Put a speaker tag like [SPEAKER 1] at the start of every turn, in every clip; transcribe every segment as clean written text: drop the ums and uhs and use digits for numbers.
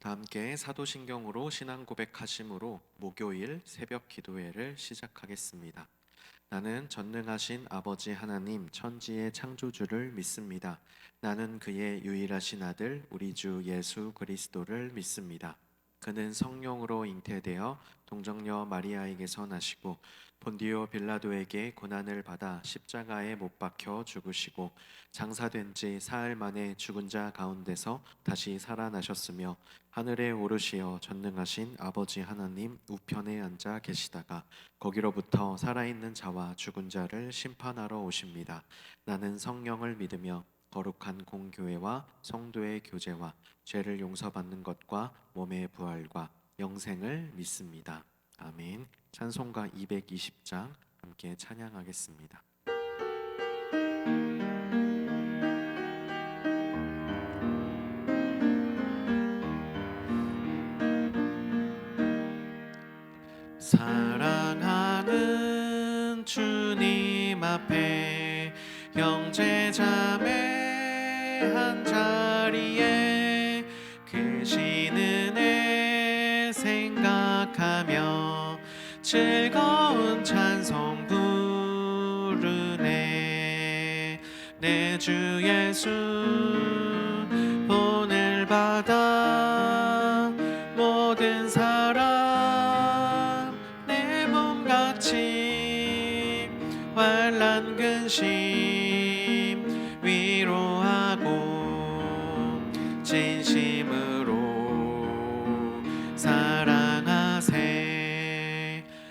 [SPEAKER 1] 다 함께 사도신경으로 신앙 고백하심으로 목요일 새벽 기도회를 시작하겠습니다. 나는 전능하신 아버지 하나님 천지의 창조주를 믿습니다. 나는 그의 유일하신 아들 우리 주 예수 그리스도를 믿습니다. 그는 성령으로 잉태되어 동정녀 마리아에게서 나시고 본디오 빌라도에게 고난을 받아 십자가에 못 박혀 죽으시고 장사된 지 사흘 만에 죽은 자 가운데서 다시 살아나셨으며 하늘에 오르시어 전능하신 아버지 하나님 우편에 앉아 계시다가 거기로부터 살아있는 자와 죽은 자를 심판하러 오십니다. 나는 성령을 믿으며 거룩한 공교회와 성도의 교제와 죄를 용서받는 것과 몸의 부활과 영생을 믿습니다. 아멘. 찬송가 220장 함께 찬양하겠습니다. 사랑하는 주님 앞에 형제자매 한자리에 계시는 애 생각하며 즐거운 찬송 부르네. 내 주 예수 본을 받아 모든 사람 내 몸같이 환난 근심 위로하고 진심으로 사랑하세.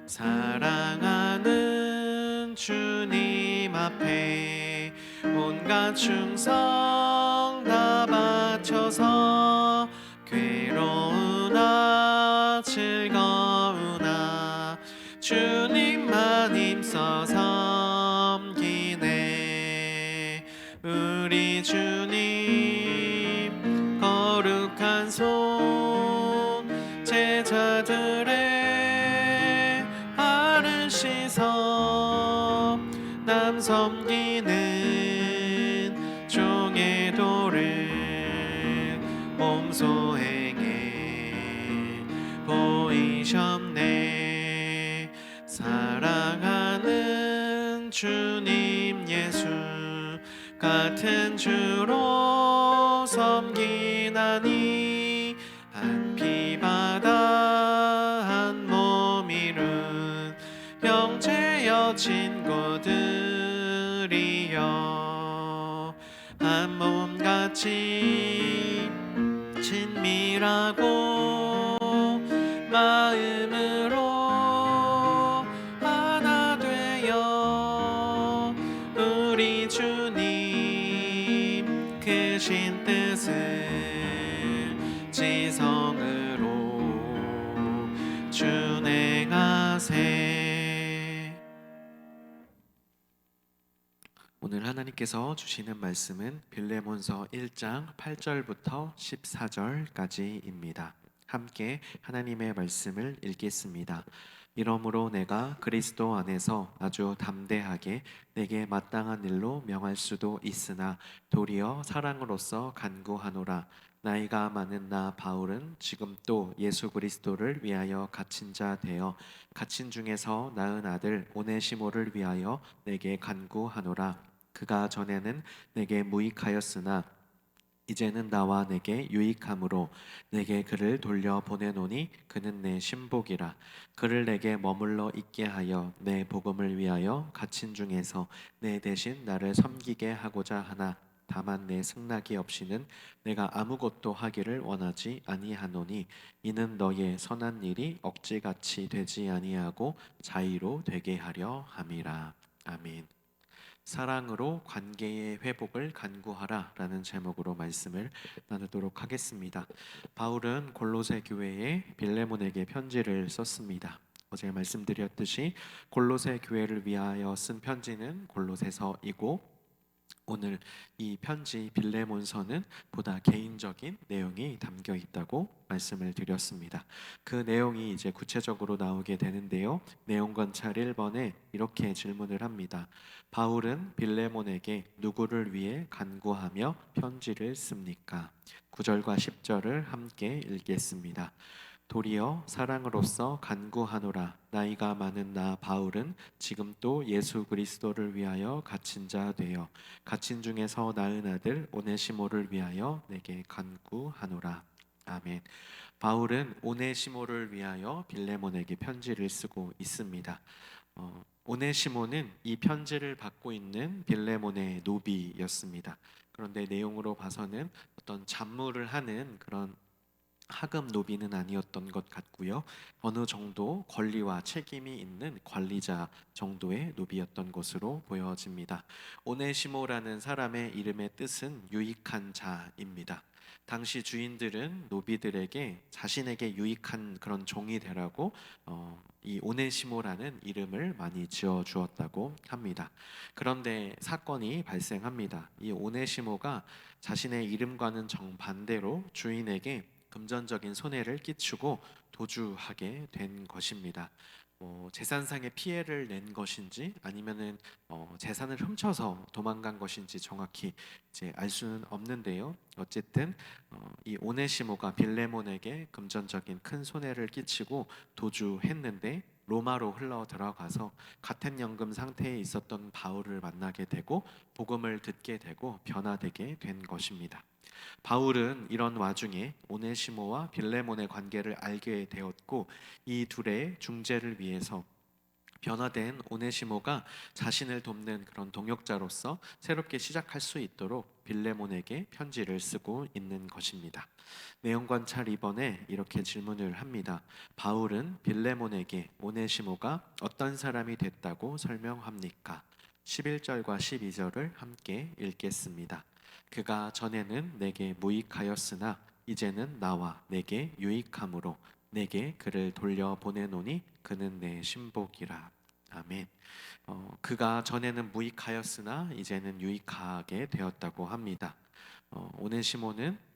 [SPEAKER 1] 사랑하는 주님 앞에 온갖 충성 다 바쳐서 괴로우나 즐거우나 주님만 힘써 섬기네. 우리 주님 거룩한 손 제자들의 발을 씻어 남 섬기는 종의 도를 몸소 행해 보이셨네. 사랑하는 주님 예수 같은 주로 섬기나니 한 피바다 한 몸 이룬 형제여 친구들이여 한 몸같이 친밀하고 마음으로 하나 되어 우리 주님 크신 뜻을 지성으로 준행하세. 오늘 하나님께서 주시는 말씀은 빌레몬서 1장 8절부터 14절까지입니다. 함께 하나님의 말씀을 읽겠습니다. 이러므로 내가 그리스도 안에서 아주 담대하게 내게 마땅한 일로 명할 수도 있으나 도리어 사랑으로서 간구하노라. 나이가 많은 나 바울은 지금 또 예수 그리스도를 위하여 갇힌 자 되어 갇힌 중에서 낳은 아들 오네시모를 위하여 내게 간구하노라. 그가 전에는 내게 무익하였으나 이제는 나와 내게 유익함으로 내게 그를 돌려 보내노니 그는 내 신복이라. 그를 내게 머물러 있게 하여 내 복음을 위하여 갇힌 중에서 내 대신 나를 섬기게 하고자 하나 다만 내 승낙이 없이는 내가 아무것도 하기를 원하지 아니하노니 이는 너의 선한 일이 억지같이 되지 아니하고 자의로 되게 하려 함이라. 아멘. 사랑으로 관계의 회복을 간구하라 라는 제목으로 말씀을 나누도록 하겠습니다. 바울은 골로새 교회에 빌레몬에게 편지를 썼습니다. 어제 말씀드렸듯이 골로새 교회를 위하여 쓴 편지는 골로새서이고 오늘 이 편지 빌레몬서는 보다 개인적인 내용이 담겨 있다고 말씀을 드렸습니다. 그 내용이 이제 구체적으로 나오게 되는데요. 내용 관찰 1번에 이렇게 질문을 합니다. 바울은 빌레몬에게 누구를 위해 간구하며 편지를 씁니까? 9절과 10절을 함께 읽겠습니다. 도리어 사랑으로서 간구하노라. 나이가 많은 나 바울은 지금 또 예수 그리스도를 위하여 갇힌 자 되어 갇힌 중에서 낳은 아들 오네시모를 위하여 내게 간구하노라. 아멘. 바울은 오네시모를 위하여 빌레몬에게 편지를 쓰고 있습니다. 오네시모는 이 편지를 받고 있는 빌레몬의 노비였습니다. 그런데 내용으로 봐서는 어떤 잡무를 하는 그런 하급 노비는 아니었던 것 같고요. 어느 정도 권리와 책임이 있는 관리자 정도의 노비였던 것으로 보여집니다. 오네시모라는 사람의 이름의 뜻은 유익한 자입니다. 당시 주인들은 노비들에게 자신에게 유익한 그런 종이 되라고 이 오네시모라는 이름을 많이 지어 주었다고 합니다. 그런데 사건이 발생합니다. 이 오네시모가 자신의 이름과는 정반대로 주인에게 금전적인 손해를 끼치고 도주하게 된 것입니다. 재산상의 피해를 낸 것인지 아니면은 재산을 훔쳐서 도망간 것인지 정확히 이제 알 수는 없는데요. 어쨌든 이 오네시모가 빌레몬에게 금전적인 큰 손해를 끼치고 도주했는데 로마로 흘러 들어가서 같은 연금 상태에 있었던 바울을 만나게 되고 복음을 듣게 되고 변화되게 된 것입니다. 바울은 이런 와중에 오네시모와 빌레몬의 관계를 알게 되었고 이 둘의 중재를 위해서 변화된 오네시모가 자신을 돕는 그런 동역자로서 새롭게 시작할 수 있도록 빌레몬에게 편지를 쓰고 있는 것입니다. 내용 관찰 2번에 이렇게 질문을 합니다. 바울은 빌레몬에게 오네시모가 어떤 사람이 됐다고 설명합니까? 11절과 12절을 함께 읽겠습니다. 그가 전에는 내게 무익하였으나 이제는 나와 내게 유익함으로 내게 그를 돌려 보내노니 그는 내 신복이라. 아멘. 그가 전에는 무익하였으나 이제는 유익하게 되었다고 합니다. 오네시모는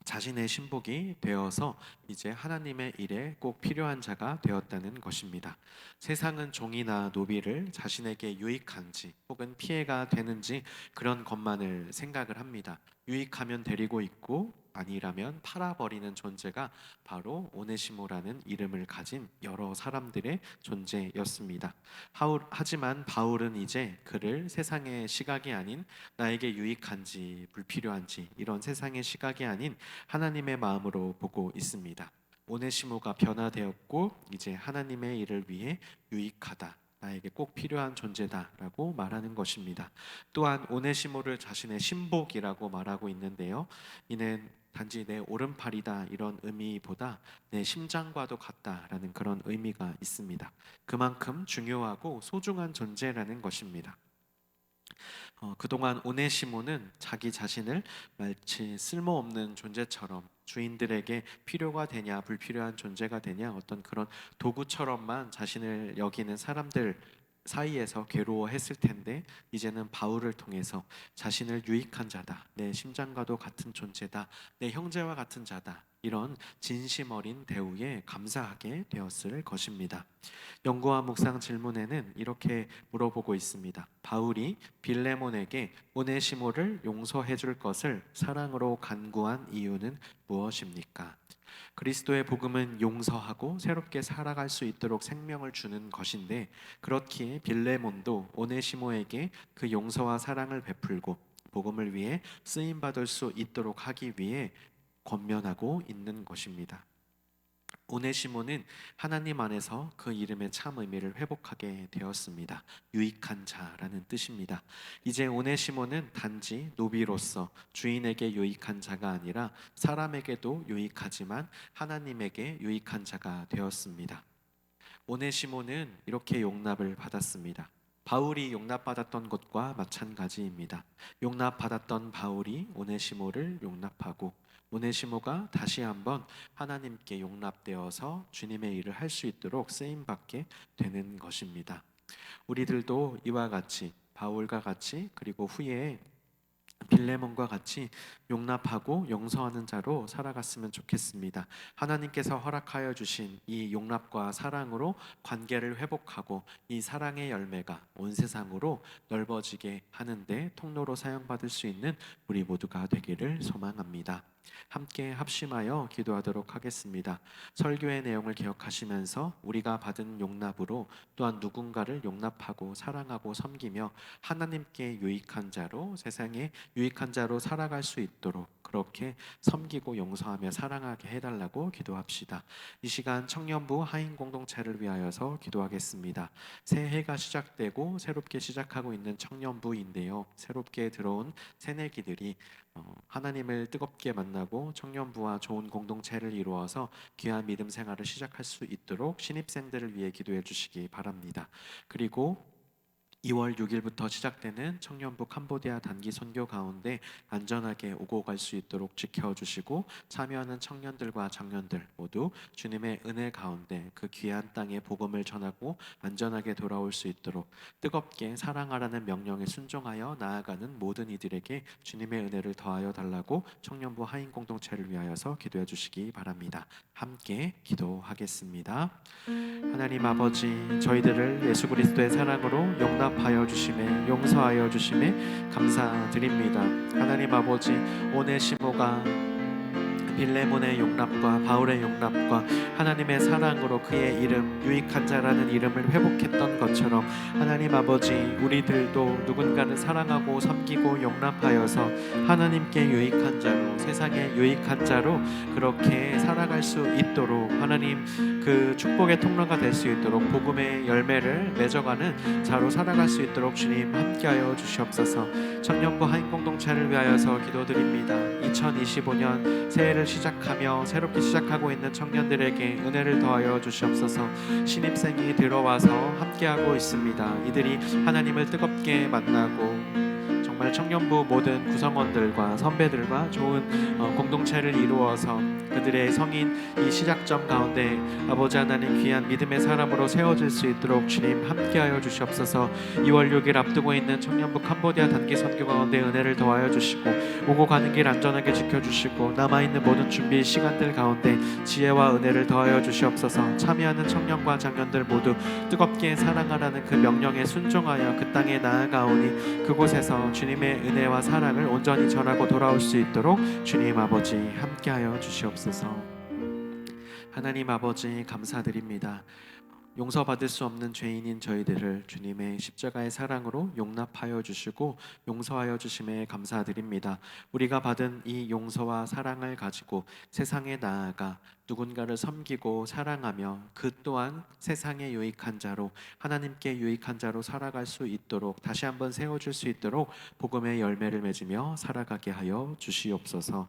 [SPEAKER 1] 자신의 신복이 되어서 이제 하나님의 일에 꼭 필요한 자가 되었다는 것입니다. 세상은 종이나 노비를 자신에게 유익한지 혹은 피해가 되는지 그런 것만을 생각을 합니다. 유익하면 데리고 있고 아니라면 팔아버리는 존재가 바로 오네시모라는 이름을 가진 여러 사람들의 존재였습니다. 하지만 바울은 이제 그를 세상의 시각이 아닌 나에게 유익한지 불필요한지 이런 세상의 시각이 아닌 하나님의 마음으로 보고 있습니다. 오네시모가 변화되었고 이제 하나님의 일을 위해 유익하다. 나에게 꼭 필요한 존재다라고 말하는 것입니다. 또한 오네시모를 자신의 신복이라고 말하고 있는데요. 이는 단지 내 오른팔이다 이런 의미보다 내 심장과도 같다라는 그런 의미가 있습니다. 그만큼 중요하고 소중한 존재라는 것입니다. 그동안 오네시모는 자기 자신을 마치 쓸모없는 존재처럼 주인들에게 필요가 되냐 불필요한 존재가 되냐 어떤 그런 도구처럼만 자신을 여기는 사람들 사이에서 괴로워했을 텐데 이제는 바울을 통해서 자신을 유익한 자다, 내 심장과도 같은 존재다, 내 형제와 같은 자다 이런 진심 어린 대우에 감사하게 되었을 것입니다. 연구와 묵상 질문에는 이렇게 물어보고 있습니다. 바울이 빌레몬에게 오네시모를 용서해 줄 것을 사랑으로 간구한 이유는 무엇입니까? 그리스도의 복음은 용서하고 새롭게 살아갈 수 있도록 생명을 주는 것인데 그렇기에 빌레몬도 오네시모에게 그 용서와 사랑을 베풀고 복음을 위해 쓰임 받을 수 있도록 하기 위해 권면하고 있는 것입니다. 오네시모는 하나님 안에서 그 이름의 참 의미를 회복하게 되었습니다. 유익한 자라는 뜻입니다. 이제 오네시모는 단지 노비로서 주인에게 유익한 자가 아니라 사람에게도 유익하지만 하나님에게 유익한 자가 되었습니다. 오네시모는 이렇게 용납을 받았습니다. 바울이 용납받았던 것과 마찬가지입니다. 용납받았던 바울이 오네시모를 용납하고 오네시모가 다시 한번 하나님께 용납되어서 주님의 일을 할 수 있도록 쓰임받게 되는 것입니다. 우리들도 이와 같이 바울과 같이 그리고 후에 빌레몬과 같이 용납하고 용서하는 자로 살아갔으면 좋겠습니다. 하나님께서 허락하여 주신 이 용납과 사랑으로 관계를 회복하고 이 사랑의 열매가 온 세상으로 넓어지게 하는데 통로로 사용받을 수 있는 우리 모두가 되기를 소망합니다. 함께 합심하여 기도하도록 하겠습니다. 설교의 내용을 기억하시면서 우리가 받은 용납으로 또한 누군가를 용납하고 사랑하고 섬기며 하나님께 유익한 자로 세상에 유익한 자로 살아갈 수 있도록 그렇게 섬기고 용서하며 사랑하게 해달라고 기도합시다. 이 시간 청년부 하인 공동체를 위하여서 기도하겠습니다. 새해가 시작되고 새롭게 시작하고 있는 청년부인데요. 새롭게 들어온 새내기들이 하나님을 뜨겁게 만나고 청년부와 좋은 공동체를 이루어서 귀한 믿음 생활을 시작할 수 있도록 신입생들을 위해 기도해 주시기 바랍니다. 그리고 2월 6일부터 시작되는 청년부 캄보디아 단기 선교 가운데 안전하게 오고 갈 수 있도록 지켜주시고 참여하는 청년들과 장년들 모두 주님의 은혜 가운데 그 귀한 땅에 복음을 전하고 안전하게 돌아올 수 있도록 뜨겁게 사랑하라는 명령에 순종하여 나아가는 모든 이들에게 주님의 은혜를 더하여 달라고 청년부 하인 공동체를 위하여서 기도해 주시기 바랍니다. 함께 기도하겠습니다. 하나님 아버지, 저희들을 예수 그리스도의 사랑으로 용납하여 주심에 용서하여 주심에 감사드립니다. 하나님 아버지, 오네시모가 빌레몬의 용납과 바울의 용납과 하나님의 사랑으로 그의 이름 유익한 자라는 이름을 회복했던 것처럼 하나님 아버지, 우리들도 누군가를 사랑하고 섬기고 용납하여서 하나님께 유익한 자로 세상에 유익한 자로 그렇게 살아갈 수 있도록 하나님 그 축복의 통로가 될 수 있도록 복음의 열매를 맺어가는 자로 살아갈 수 있도록 주님 함께하여 주시옵소서. 청년부 하인 공동체를 위하여서 기도드립니다. 2025년 새해를 시작하며 새롭게 시작하고 있는 청년들에게 은혜를 더하여 주시옵소서. 신입생이 들어와서 함께하고 있습니다. 이들이 하나님을 뜨겁게 만나고 정말 청년부 모든 구성원들과 선배들과 좋은 공동체를 이루어서 그들의 성인 이 시작점 가운데 아버지 하나님 귀한 믿음의 사람으로 세워질 수 있도록 주님 함께하여 주시옵소서. 2월 6일 앞두고 있는 청년부 캄보디아 단기 선교 가운데 은혜를 더하여 주시고 오고 가는 길 안전하게 지켜주시고 남아있는 모든 준비 시간들 가운데 지혜와 은혜를 더하여 주시옵소서. 참여하는 청년과 장년들 모두 뜨겁게 사랑하라는 그 명령에 순종하여 그 땅에 나아가오니 그곳에서 주님의 은혜와 사랑을 온전히 전하고 돌아올 수 있도록 주님 아버지 함께하여 주시옵소서. 하나님 아버지 감사드립니다. 용서받을 수 없는 죄인인 저희들을 주님의 십자가의 사랑으로 용납하여 주시고 용서하여 주심에 감사드립니다. 우리가 받은 이 용서와 사랑을 가지고 세상에 나아가 누군가를 섬기고 사랑하며 그 또한 세상에 유익한 자로 하나님께 유익한 자로 살아갈 수 있도록 다시 한번 세워줄 수 있도록 복음의 열매를 맺으며 살아가게 하여 주시옵소서.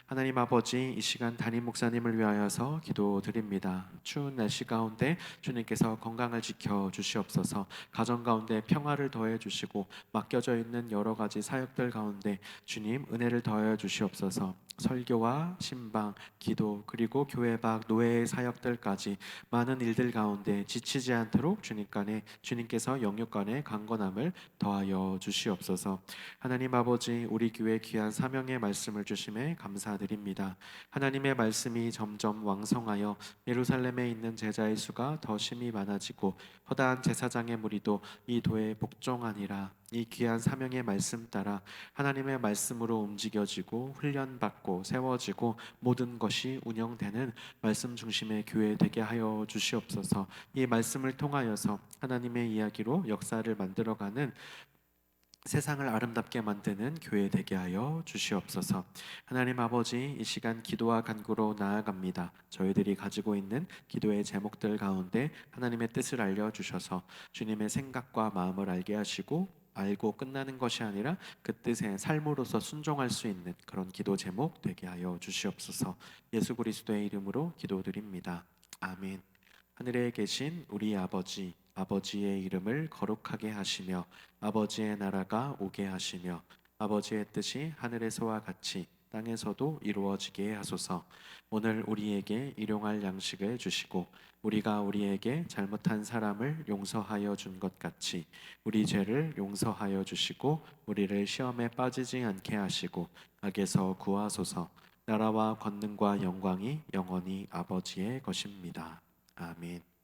[SPEAKER 1] 하나님 아버지, 이 시간 담임 목사님을 위하여서 기도드립니다. 추운 날씨 가운데 주님께서 건강을 지켜 주시옵소서. 가정 가운데 평화를 더해 주시고 맡겨져 있는 여러 가지 사역들 가운데 주님 은혜를 더하여 주시옵소서. 설교와 신방, 기도 그리고 교회 밖 노예의 사역들까지 많은 일들 가운데 지치지 않도록 주님께서 영육간의 강건함을 더하여 주시옵소서. 하나님 아버지, 우리 교회 귀한 사명의 말씀을 주심에 감사드립니다. 하나님의 말씀이 점점 왕성하여 예루살렘에 있는 제자의 수가 더 심히 많아지고 허다한 제사장의 무리도 이 도에 복종하니라. 이 귀한 사명의 말씀 따라 하나님의 말씀으로 움직여지고 훈련받고 세워지고 모든 것이 운영되는 말씀 중심의 교회 되게 하여 주시옵소서. 이 말씀을 통하여서 하나님의 이야기로 역사를 만들어가는 세상을 아름답게 만드는 교회 되게 하여 주시옵소서. 하나님 아버지, 이 시간 기도와 간구로 나아갑니다. 저희들이 가지고 있는 기도의 제목들 가운데 하나님의 뜻을 알려주셔서 주님의 생각과 마음을 알게 하시고 알고 끝나는 것이 아니라 그 뜻에 삶으로서 순종할 수 있는 그런 기도 제목 되게 하여 주시옵소서. 예수 그리스도의 이름으로 기도드립니다. 아멘. 하늘에 계신 우리 아버지, 아버지의 이름을 거룩하게 하시며 아버지의 나라가 오게 하시며 아버지의 뜻이 하늘에서와 같이 땅에서도 이루어지게 하소서. 오늘 우리에게 일용할 양식을 주시고 우리가 우리에게 잘못한 사람을 용서하여 준 것 같이 우리 죄를 용서하여 주시고 우리를 시험에 빠지지 않게 하시고 악에서 구하소서. 나라와 권능과 영광이 영원히 아버지의 것입니다. 아멘.